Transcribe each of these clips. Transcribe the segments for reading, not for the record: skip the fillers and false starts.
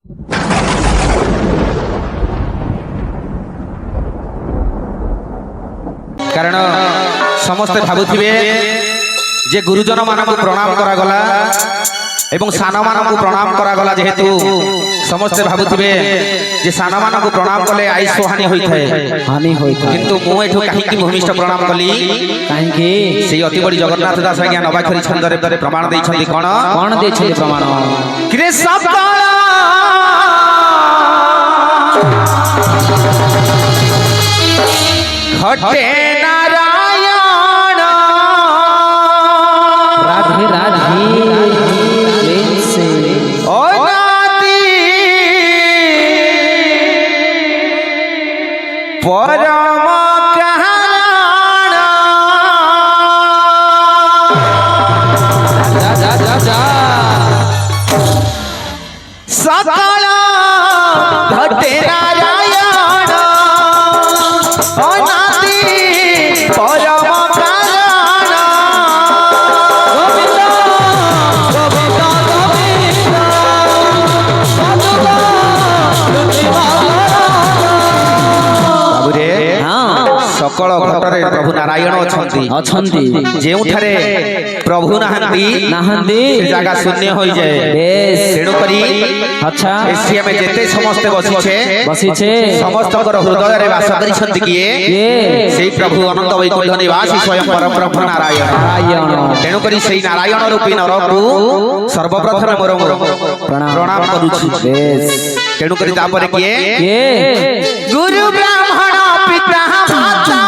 कारण समस्ते भावुथिबे जे गुरुजन मानक प्रणाम करागला एवं सान मानक प्रणाम करागला जेहेतु समस्ते भावुथिबे जे सान मानक प्रणाम कले आयुष हानि होइथाय किंतु मु एठु काहीकि भूमिष्ठ प्रणाम कली काहीकि से अति बड़ी जगन्नाथ दास आज्ञा नवाखरी छंदरे प्रमाण दैछन्ति कोन दैछन्ति प्रमाण कि सकाळ घटे नारायण राधे राधे से ओ नाती परम कहाण सकाळ घटे नारायण ओ नाती परम कहाण गोविंद गोविंद गोविंद बाबुरे सकल घटरे प्रभु नारायण अछंती जेउठारे प्रभु नाहंती से जगह शून्य हो जाए तेणु करी अच्छा एसी में जेते समस्त बसिछे समस्त हृदय रे वास करिसंती किए सेई प्रभु अनंत वैकुंठ निवासी स्वयं परम ब्रह्म नारायण तेणु करी सेई नारायण रूपी नरकु सर्वप्रथम मोर प्रणाम करूछु तेणु करी तापर किए गुरु ब्राह्मण पिता माता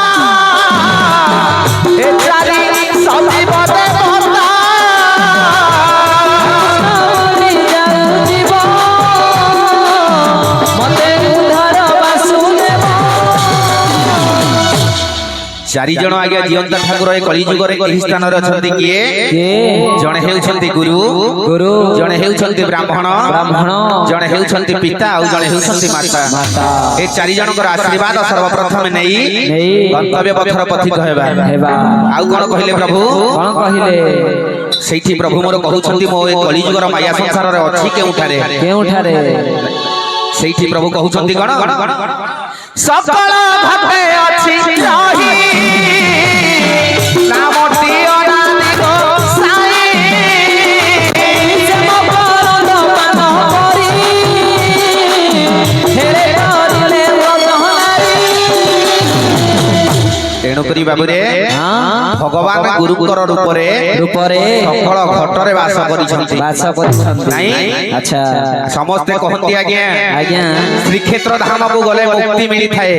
ए चारि सभी बदे बता चारि जण आज्ञा जीवंत ठाकुर ए कलिजुगर एही स्थान रे अछंती किए जणे हेउछंती गुरु जणे हेउछंती ब्राह्मण जणे हेउछंती पिता और जणे हेउछंती माता ए चारि जनकर आशीर्वाद सर्वप्रथम नेई गंतव्य पथर पथिक हेबा आउ कोन कहिले प्रभु कोन कहिले सेठी प्रभु मोर कहउछंती मो ए कलिजुगर माया संसार रे अछि केउठारे सेठी प्रभु कहउछंती कोन सकल घटे अछि रही नामटी अनादि गोसाई जम परद पान करी हेरे करिले वदनारी तेणु करी बाबुरे भगवान गुरुकर रूपरे सकल घटरे वास करिसंती नाही अच्छा समस्ते कहंती आज्ञा श्री क्षेत्र धाम को गले मुक्ति मिली थाए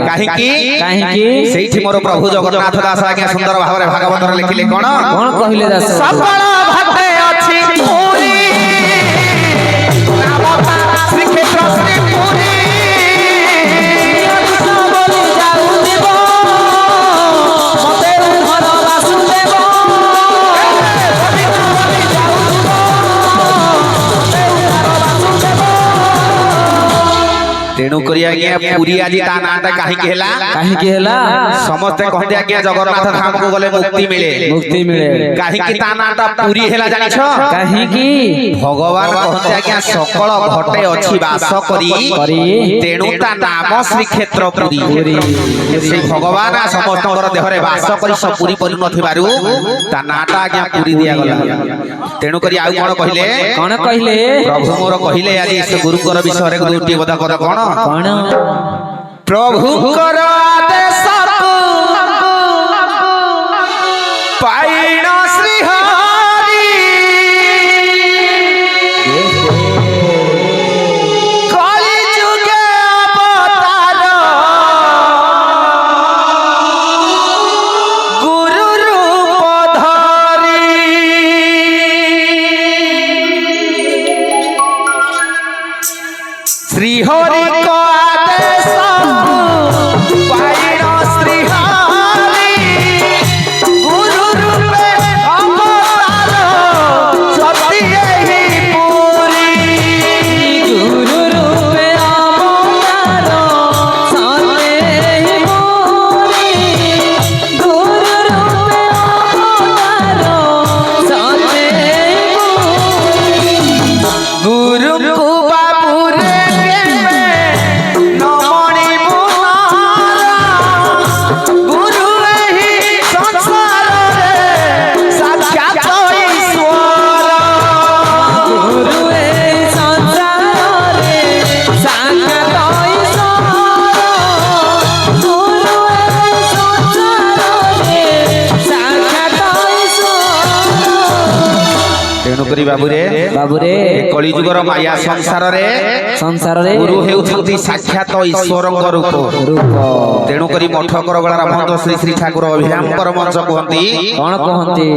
काहेकि सेठी मोर प्रभु जगन्नाथ दास आज्ञा सुंदर भावरे भागवत रे लिखिले कोन कहिले दास सकल घटे अछि पूरी नामता श्री क्षेत्र श्री पूरी तेणु करी आज्ञा पूरी आजी ता नाटा काहे केला समस्त कहते आज्ञा जगन्नाथ धाम को गले मुक्ति मिले काहे कि ता नाटा पूरी हेला जानि छ काहे कि भगवान कहते आज्ञा सकल घटे अछि वास करी तेणु ता नाम श्री क्षेत्र पुरी से भगवान समस्त देह रे वास करी सब पूरी परि नथिबारु ता नाटा आज्ञा पूरी दिया गला तेणु करी आउ कोन कहिले प्रभु मोर कहिले आजी से गुरुकर विषय रे दुटी बदा कथा कोन प्रभु कर आदेश पाइण श्री हरि कलि जुगे अवतार गुरु रूप धरि श्री हरि को आदेश पाइण श्री हरि गुरु रूपे अवतार सती एहि पूरी गुरु रूपे अवतार सते एहि पूरी गुरु रूपे अवतार सते एहि पूरी गुरु को ତେଣୁକରି ବାବୁରେ ବାବୁରେ ଏ କଳିଯୁଗର ମାୟା ସଂସାରରେ ଗୁରୁ ହେଉଛନ୍ତି ସାକ୍ଷାତ ଈଶ୍ୱରଙ୍କ ରୂପ। ତେଣୁକରି ମଠ କରଗଳାର ବନ୍ଧ ଶ୍ରୀ ଶ୍ରୀ ଠାକୁର ଅଭିରାମଙ୍କର ମଞ୍ଚ କୁହନ୍ତି କଣ କହନ୍ତି?